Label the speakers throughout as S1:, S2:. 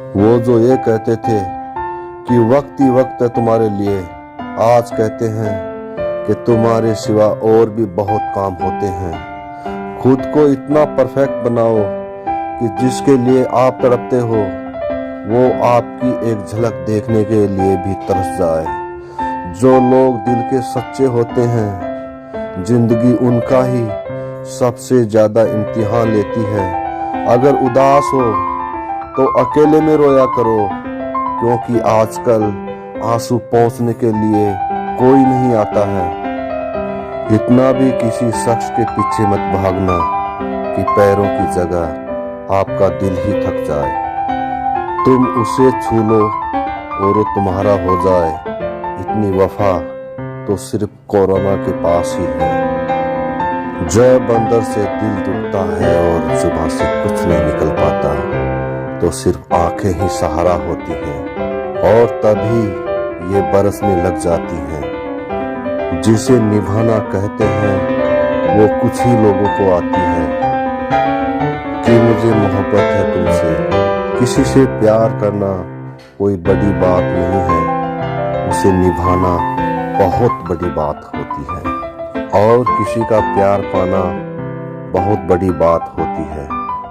S1: वो जो ये कहते थे कि वक्त ही वक्त है तुम्हारे लिए, आज कहते हैं कि तुम्हारे सिवा और भी बहुत काम होते हैं। खुद को इतना परफेक्ट बनाओ कि जिसके लिए आप तड़पते हो वो आपकी एक झलक देखने के लिए भी तरस जाए। जो लोग दिल के सच्चे होते हैं, जिंदगी उनका ही सबसे ज्यादा इम्तिहान लेती है। अगर उदास हो तो अकेले में रोया करो, क्योंकि आजकल आंसू पोंछने के लिए कोई नहीं आता है। इतना भी किसी शख्स के पीछे मत भागना कि पैरों की जगह आपका दिल ही थक जाए। तुम उसे छू लो और वो तुम्हारा हो जाए। इतनी वफा तो सिर्फ कोरोना के पास ही है। जब अंदर से दिल दुखता है और जुबान से कुछ नहीं निकल पाता, तो सिर्फ आंखें ही सहारा होती हैं और तभी ये बरसने लग जाती हैं। जिसे निभाना कहते हैं वो कुछ ही लोगों को आती है कि मुझे मोहब्बत है तुमसे। किसी से प्यार करना कोई बड़ी बात नहीं है, उसे निभाना बहुत बड़ी बात होती है। और किसी का प्यार पाना बहुत बड़ी बात होती है।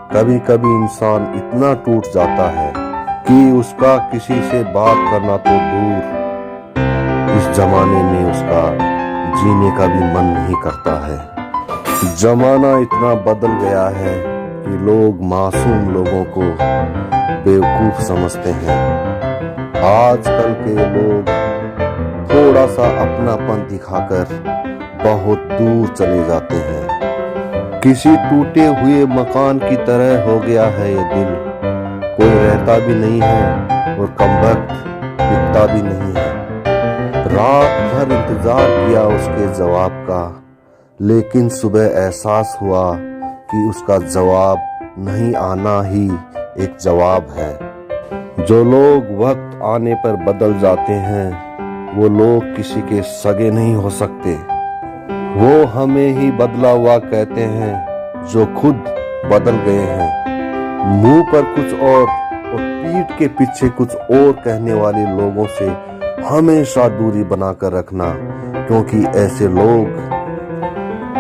S1: कभी कभी इंसान इतना टूट जाता है कि उसका किसी से बात करना तो दूर, इस जमाने में उसका जीने का भी मन नहीं करता है। जमाना इतना बदल गया है कि लोग मासूम लोगों को बेवकूफ समझते हैं। आजकल के लोग थोड़ा सा अपनापन दिखाकर बहुत दूर चले जाते हैं। किसी टूटे हुए मकान की तरह हो गया है ये दिल। कोई रहता भी नहीं है और कमबख्त दिखता भी नहीं है। रात भर इंतजार किया उसके जवाब का, लेकिन सुबह एहसास हुआ कि उसका जवाब नहीं आना ही एक जवाब है। जो लोग वक्त आने पर बदल जाते हैं, वो लोग किसी के सगे नहीं हो सकते। वो हमें ही बदला हुआ कहते हैं जो खुद बदल गए हैं। मुंह पर कुछ और पीठ के पीछे कुछ और कहने वाले लोगों से हमेशा दूरी बनाकर रखना, क्योंकि ऐसे लोग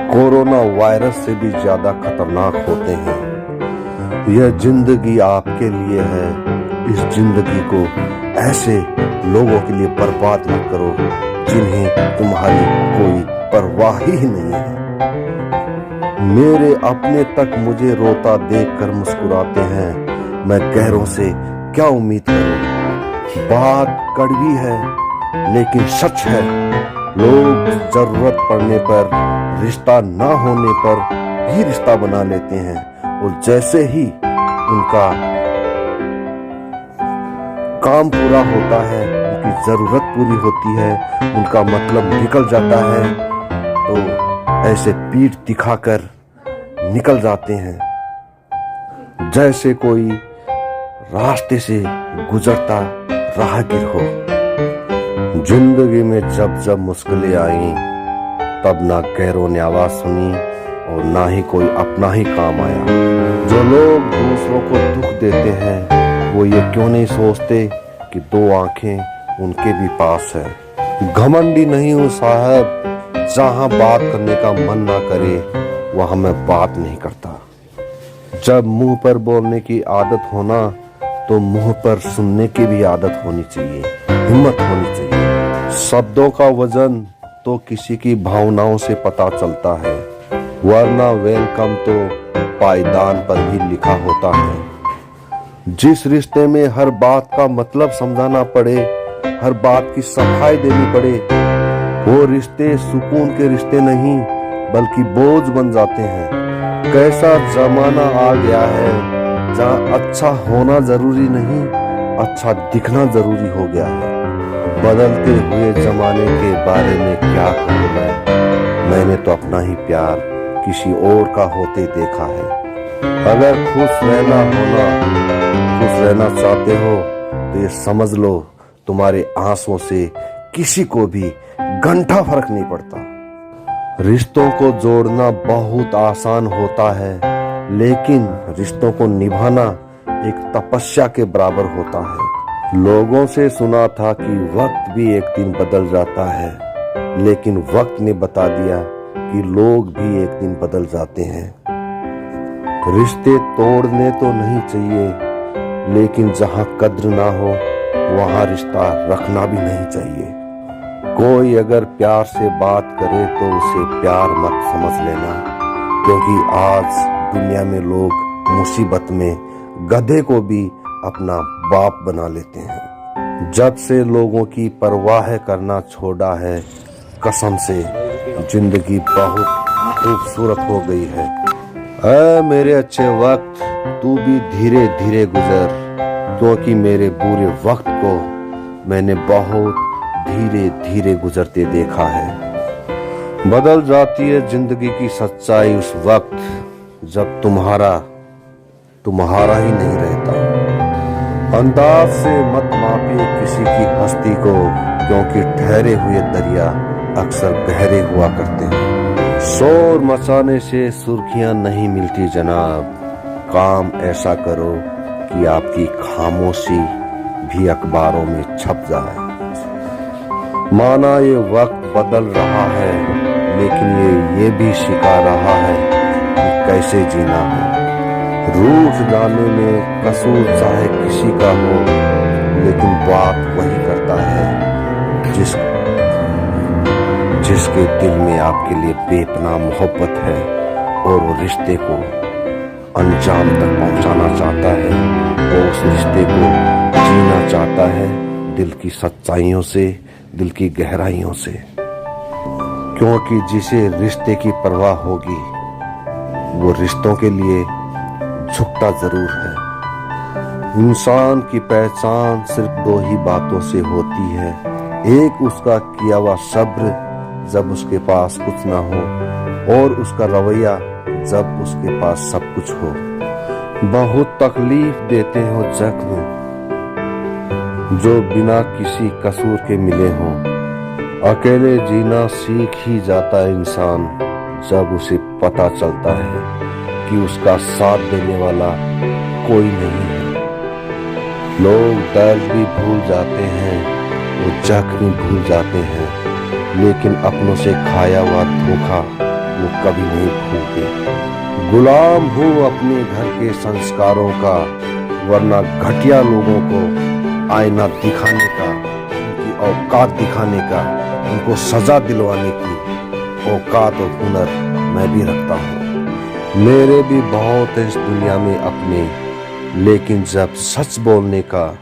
S1: कोरोना वायरस से भी ज्यादा खतरनाक होते हैं। यह जिंदगी आपके लिए है। इस जिंदगी को ऐसे लोगों के लिए बर्बाद मत करो जिन्हें तुम्हारी कोई परवाह ही नहीं है। मेरे अपने तक मुझे रोता देखकर मुस्कुराते हैं, मैं गैरों से क्या उम्मीद करूं। बात कड़वी है लेकिन सच है। लोग जरूरत पड़ने पर, रिश्ता ना होने पर भी रिश्ता बना लेते हैं, और जैसे ही उनका काम पूरा होता है, उनकी जरूरत पूरी होती है, उनका मतलब निकल जाता है, तो ऐसे पीठ दिखाकर निकल जाते हैं जैसे कोई रास्ते से गुजरता राहगीर हो। जिंदगी में जब जब मुश्किलें आई, तब ना गैरों ने आवाज सुनी और ना ही कोई अपना ही काम आया। जो लोग दूसरों को दुख देते हैं, वो ये क्यों नहीं सोचते कि दो आंखें उनके भी पास है। घमंडी नहीं हूँ साहब, जहां बात करने का मन ना करे वहां मैं बात नहीं करता। जब मुंह पर बोलने की आदत होना, तो मुंह पर सुनने की भी आदत होनी चाहिए, हिम्मत होनी चाहिए। शब्दों का वजन तो किसी की भावनाओं से पता चलता है, वरना वेलकम तो पायदान पर भी लिखा होता है। जिस रिश्ते में हर बात का मतलब समझाना पड़े, हर बात की सफाई देनी पड़े, वो रिश्ते सुकून के रिश्ते नहीं बल्कि बोझ बन जाते हैं। कैसा जमाना आ गया है जहाँ अच्छा होना जरूरी नहीं, अच्छा दिखना जरूरी हो गया है। बदलते हुए जमाने के बारे में क्या कहूँ मैंने तो अपना ही प्यार किसी और का होते देखा है। अगर खुश रहना चाहते हो तो ये समझ लो, तुम्हारे आंसुओं से किसी को भी घंटा फर्क नहीं पड़ता। रिश्तों को जोड़ना बहुत आसान होता है, लेकिन रिश्तों को निभाना एक तपस्या के बराबर होता है। लोगों से सुना था कि वक्त भी एक दिन बदल जाता है, लेकिन वक्त ने बता दिया कि लोग भी एक दिन बदल जाते हैं। रिश्ते तोड़ने तो नहीं चाहिए, लेकिन जहां कद्र ना हो वहां रिश्ता रखना भी नहीं चाहिए। कोई अगर प्यार से बात करे तो उसे प्यार मत समझ लेना, क्योंकि आज दुनिया में लोग मुसीबत में गधे को भी अपना बाप बना लेते हैं। जब से लोगों की परवाह करना छोड़ा है, कसम से जिंदगी बहुत खूबसूरत हो गई है। ऐ मेरे अच्छे वक्त, तू भी धीरे धीरे गुजर, क्योंकि मेरे बुरे वक्त को मैंने बहुत धीरे धीरे गुजरते देखा है। बदल जाती है जिंदगी की सच्चाई उस वक्त जब तुम्हारा ही नहीं रहता। अंदाज से मत मापिए किसी की हस्ती को, क्योंकि ठहरे हुए दरिया अक्सर गहरे हुआ करते हैं। शोर मचाने से सुर्खियां नहीं मिलती जनाब, काम ऐसा करो कि आपकी खामोशी भी अखबारों में छप जाए। माना ये वक्त बदल रहा है, लेकिन ये भी सिखा रहा है कि कैसे जीना है। रूठ जाने में कसूर चाहे किसी का हो, लेकिन बात वही करता है जिसके दिल में आपके लिए बेपनाह मोहब्बत है और वो रिश्ते को अंजाम तक पहुंचाना चाहता है और उस रिश्ते को जीना चाहता है दिल की सच्चाइयों से, दिल की गहराइयों से। क्योंकि जिसे रिश्ते की परवाह होगी वो रिश्तों के लिए झुकता जरूर है। इंसान की पहचान सिर्फ दो ही बातों से होती है, एक उसका किया हुआ सब्र जब उसके पास कुछ ना हो, और उसका रवैया जब उसके पास सब कुछ हो। बहुत तकलीफ देते हो जख्म जो बिना किसी कसूर के मिले हों। अकेले जीना सीख ही जाता है इंसान जब उसे पता चलता है कि उसका साथ देने वाला कोई नहीं है। लोग दर्द भी भूल जाते हैं, वो जख्म भी भूल जाते हैं, लेकिन अपनों से खाया हुआ धोखा वो कभी नहीं भूलते। गुलाम हूँ अपने घर के संस्कारों का, वरना घटिया लोगों को आईना दिखाने का, उनकी औकात दिखाने का, उनको सजा दिलवाने की औकात और हुनर मैं भी रखता हूँ। मेरे भी बहुत है इस दुनिया में अपने, लेकिन जब सच बोलने का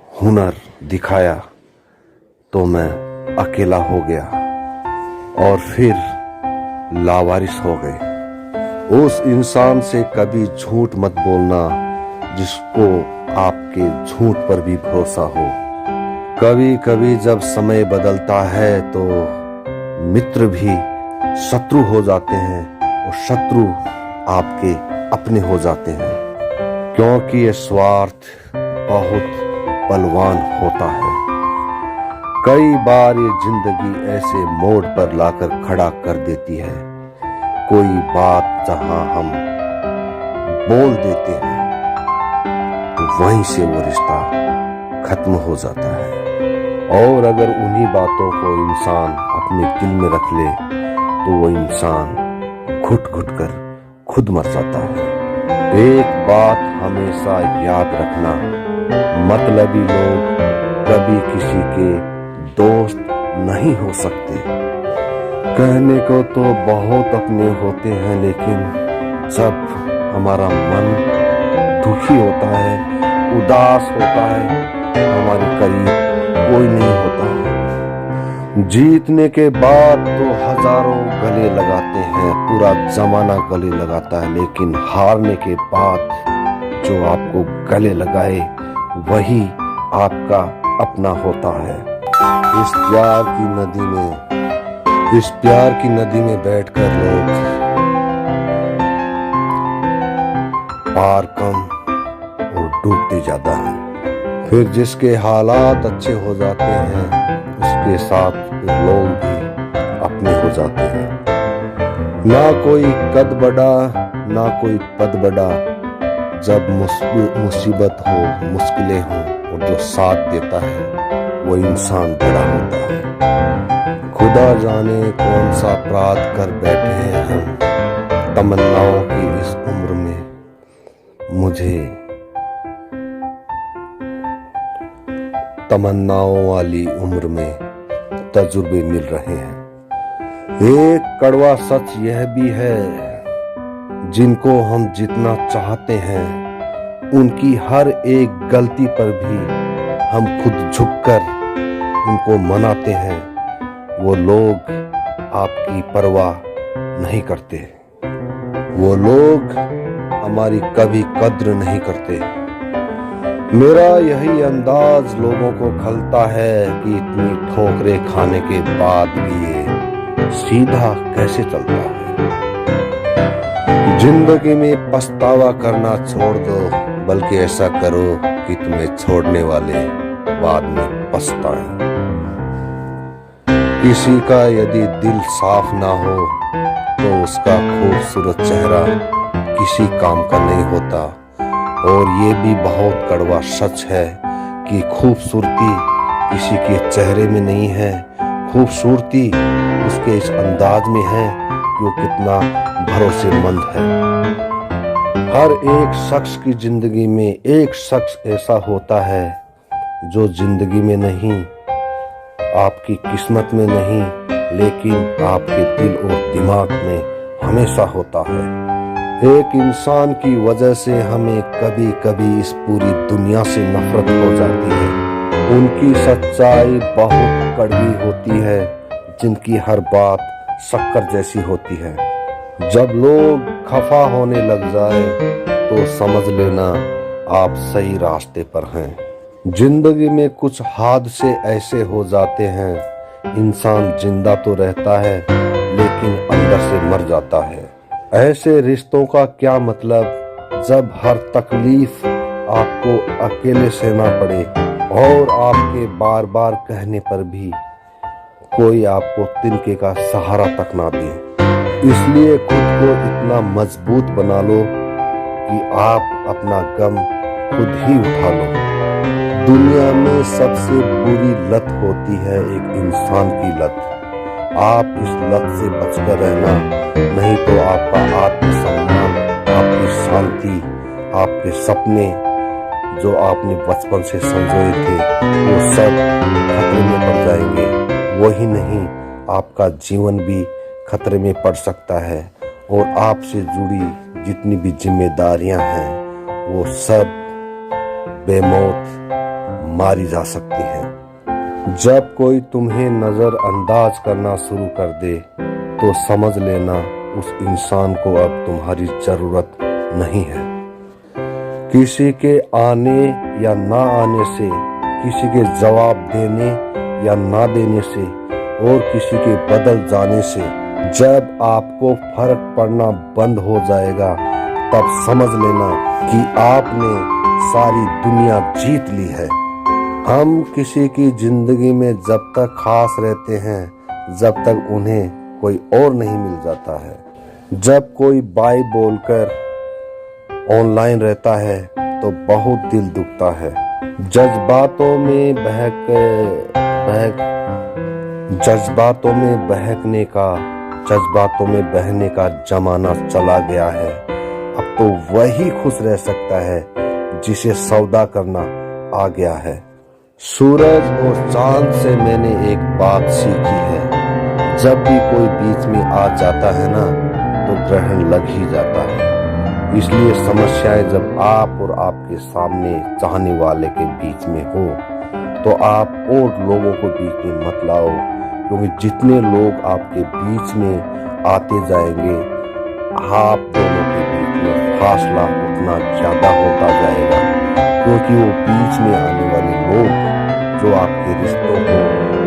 S1: हुनर दिखाया तो मैं अकेला हो गया और फिर लावारिस हो गए। उस इंसान से कभी झूठ मत बोलना जिसको आपके झूठ पर भी भरोसा हो। कभी कभी जब समय बदलता है तो मित्र भी शत्रु हो जाते हैं और शत्रु आपके अपने हो जाते हैं, क्योंकि ये स्वार्थ बहुत बलवान होता है। कई बार ये जिंदगी ऐसे मोड़ पर लाकर खड़ा कर देती है, कोई बात जहां हम बोल देते हैं तो वहीं से वो रिश्ता खत्म हो जाता है। और अगर उन्हीं बातों को इंसान अपने दिल में रख ले तो वो इंसान घुट घुट कर खुद मर जाता है। एक बात हमेशा याद रखना, मतलबी लोग कभी किसी के दोस्त नहीं हो सकते। कहने को तो बहुत अपने होते हैं, लेकिन जब हमारा मन दुखी होता है, उदास होता है, हमारे करीब कोई नहीं होता है। जीतने के बाद तो हजारों गले लगाते हैं, पूरा जमाना गले लगाता है, लेकिन हारने के बाद जो आपको गले लगाए वही आपका अपना होता है। इस प्यार की नदी में बैठकर लोग पार कम और डूबते ज्यादा हैं। फिर जिसके हालात अच्छे हो जाते हैं उसके साथ लोग भी अपने हो जाते हैं। ना कोई कद बड़ा ना कोई पद बड़ा, जब मुसीबत हो, मुश्किलें हो और जो साथ देता है वो इंसान बड़ा होता है। खुदा जाने कौन सा अपराध कर बैठे हैं हम तमन्नाओं की इस उम्र में। मुझे तमन्नाओं वाली उम्र में तजुर्बे मिल रहे हैं। एक कड़वा सच यह भी है, जिनको हम जितना चाहते हैं उनकी हर एक गलती पर भी हम खुद झुककर उनको मनाते हैं, वो लोग आपकी परवाह नहीं करते। वो लोग हमारी कभी कद्र नहीं करते। मेरा यही अंदाज लोगों को खलता है कि इतनी ठोकरें खाने के बाद भी ये सीधा कैसे चलता है। जिंदगी में पछतावा करना छोड़ दो, बल्कि ऐसा करो कि तुम्हें छोड़ने वाले बाद में पछताएं। किसी का यदि दिल साफ ना हो तो उसका खूबसूरत चेहरा किसी काम का नहीं होता। और ये भी बहुत कड़वा सच है कि खूबसूरती किसी के चेहरे में नहीं है, खूबसूरती उसके इस अंदाज में है कि वो कितना भरोसेमंद है। हर एक शख्स की जिंदगी में एक शख्स ऐसा होता है जो जिंदगी में नहीं, आपकी किस्मत में नहीं, लेकिन आपके दिल और दिमाग में हमेशा होता है। एक इंसान की वजह से हमें कभी कभी इस पूरी दुनिया से नफरत हो जाती है। उनकी सच्चाई बहुत कड़वी होती है, जिनकी हर बात शक्कर जैसी होती है। जब लोग खफा होने लग जाए तो समझ लेना आप सही रास्ते पर हैं। जिंदगी में कुछ हादसे ऐसे हो जाते हैं, इंसान जिंदा तो रहता है लेकिन अंदर से मर जाता है। ऐसे रिश्तों का क्या मतलब जब हर तकलीफ आपको अकेले सहना पड़े और आपके बार बार कहने पर भी कोई आपको तिनके का सहारा तक ना दे। इसलिए खुद को इतना मजबूत बना लो कि आप अपना गम खुद ही उठा लो। दुनिया में सबसे बुरी लत होती है एक इंसान की लत। आप इस लत से बचकर रहना, नहीं तो आपका आत्मसम्मान, आपकी शांति, आपके सपने जो आपने बचपन से संजोए थे वो सब खतरे में पड़ जाएंगे। वही नहीं, आपका जीवन भी खतरे में पड़ सकता है और आपसे जुड़ी जितनी भी जिम्मेदारियां हैं वो सब बेमौत मारी जा सकती हैं। जब कोई तुम्हें नजरअंदाज करना शुरू कर दे तो समझ लेना उस इंसान को अब तुम्हारी जरूरत नहीं है। किसी के आने या ना आने से, किसी के जवाब देने या ना देने से और किसी के बदल जाने से जब आपको फर्क पड़ना बंद हो जाएगा तब समझ लेना कि आपने सारी दुनिया जीत ली है। हम किसी की जिंदगी में जब तक खास रहते हैं जब तक उन्हें कोई और नहीं मिल जाता है। जब कोई बाय बोलकर ऑनलाइन रहता है तो बहुत दिल दुखता है। जज्बातों में बहने का जमाना चला गया है। अब तो वही खुश रह सकता है जिसे सौदा करना आ गया है। सूरज और चांद से मैंने एक बात सीखी है, जब भी कोई बीच में आ जाता है ना तो ग्रहण लग ही जाता है। इसलिए समस्याएं जब आप और आपके सामने चाहने वाले के बीच में हो तो आप और लोगों को बीच में मत लाओ, क्योंकि जितने लोग आपके बीच में आते जाएंगे आप दोनों के बीच में फासला उतना ज्यादा होता जाएगा। क्योंकि वो बीच में आने वाले लोग जो आपके रिश्तों को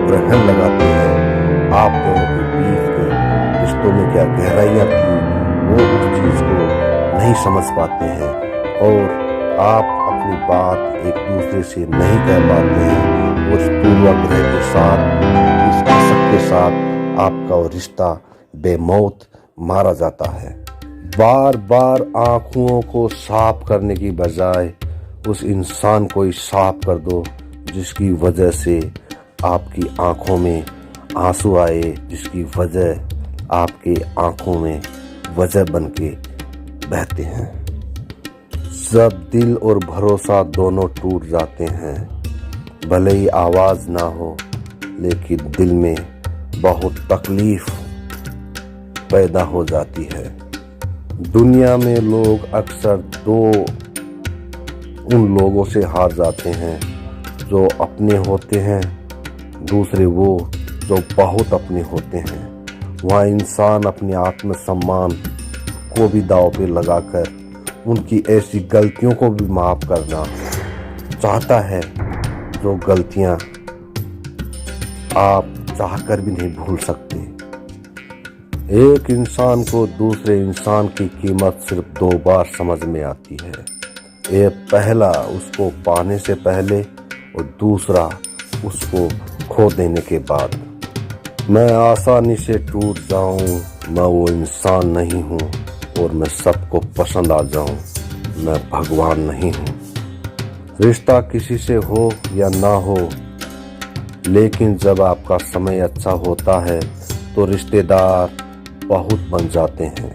S1: ग्रहण लगाते हैं, आप दोनों के बीच के रिश्तों में क्या गहराइयां थी वो उस चीज को नहीं समझ पाते हैं और आप अपनी बात एक दूसरे से नहीं कह पाते हैं। उस पूर्वाग्रह के साथ, इस कसक के साथ आपका वो रिश्ता बेमौत मारा जाता है। बार बार आंखों को साफ करने की बजाय उस इंसान को ही साफ कर दो जिसकी वजह से आपकी आंखों में आंसू आए, जिसकी वजह आपकी आंखों में वजह बन के बहते हैं। जब दिल और भरोसा दोनों टूट जाते हैं, भले ही आवाज ना हो लेकिन दिल में बहुत तकलीफ पैदा हो जाती है। दुनिया में लोग अक्सर दो उन लोगों से हार जाते हैं जो अपने होते हैं, दूसरे वो जो बहुत अपने होते हैं। वहाँ इंसान अपने आत्मसम्मान को भी दांव पे लगाकर उनकी ऐसी गलतियों को भी माफ करना चाहता है जो गलतियाँ आप चाहकर भी नहीं भूल सकते। एक इंसान को दूसरे इंसान की कीमत सिर्फ 2 बार समझ में आती है। एक पहला उसको पाने से पहले और दूसरा उसको खो देने के बाद। मैं आसानी से टूट जाऊं, मैं वो इंसान नहीं हूं और मैं सबको पसंद आ जाऊं, मैं भगवान नहीं हूं। रिश्ता किसी से हो या ना हो, लेकिन जब आपका समय अच्छा होता है तो रिश्तेदार बहुत बन जाते हैं।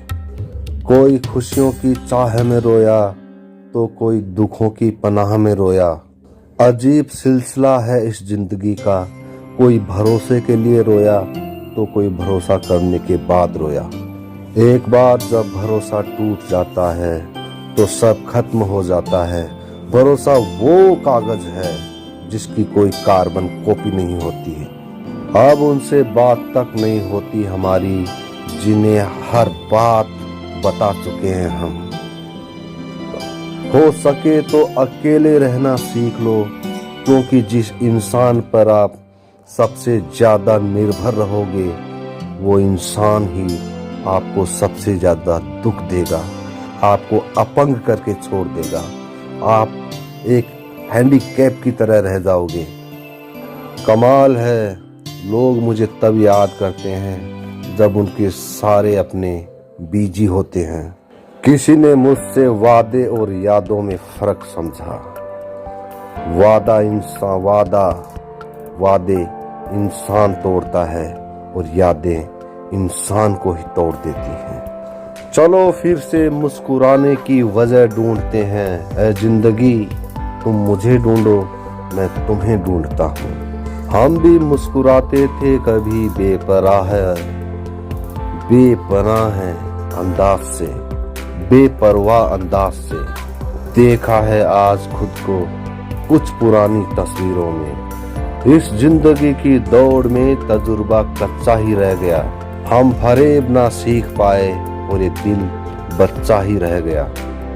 S1: कोई खुशियों की चाह में रोया तो कोई दुखों की पनाह में रोया। अजीब सिलसिला है इस जिंदगी का, कोई भरोसे के लिए रोया तो कोई भरोसा करने के बाद रोया। एक बार जब भरोसा टूट जाता है तो सब खत्म हो जाता है। भरोसा वो कागज है जिसकी कोई कार्बन कॉपी नहीं होती है। अब उनसे बात तक नहीं होती हमारी जिन्हें हर बात बता चुके हैं हम। हो सके तो अकेले रहना सीख लो, क्योंकि जिस इंसान पर आप सबसे ज्यादा निर्भर रहोगे वो इंसान ही आपको सबसे ज्यादा दुख देगा, आपको अपंग करके छोड़ देगा। आप एक हैंडीकैप की तरह रह जाओगे। कमाल है, लोग मुझे तब याद करते हैं जब उनके सारे अपने बिजी होते हैं। किसी ने मुझसे वादे और यादों में फर्क समझा। वादे इंसान तोड़ता है और यादें इंसान को ही तोड़ देती हैं। चलो फिर से मुस्कुराने की वजह ढूंढते हैं। ऐ जिंदगी तुम मुझे ढूंढो, मैं तुम्हें ढूंढता हूँ। हम भी मुस्कुराते थे कभी बेपनाह है अंदाज से, बेपरवाह अंदाज से। देखा है आज खुद को कुछ पुरानी तस्वीरों में। इस जिंदगी की दौड़ में तजुर्बा कच्चा ही रह गया। हम फरेब ना सीख पाए और ये दिल बच्चा ही रह गया।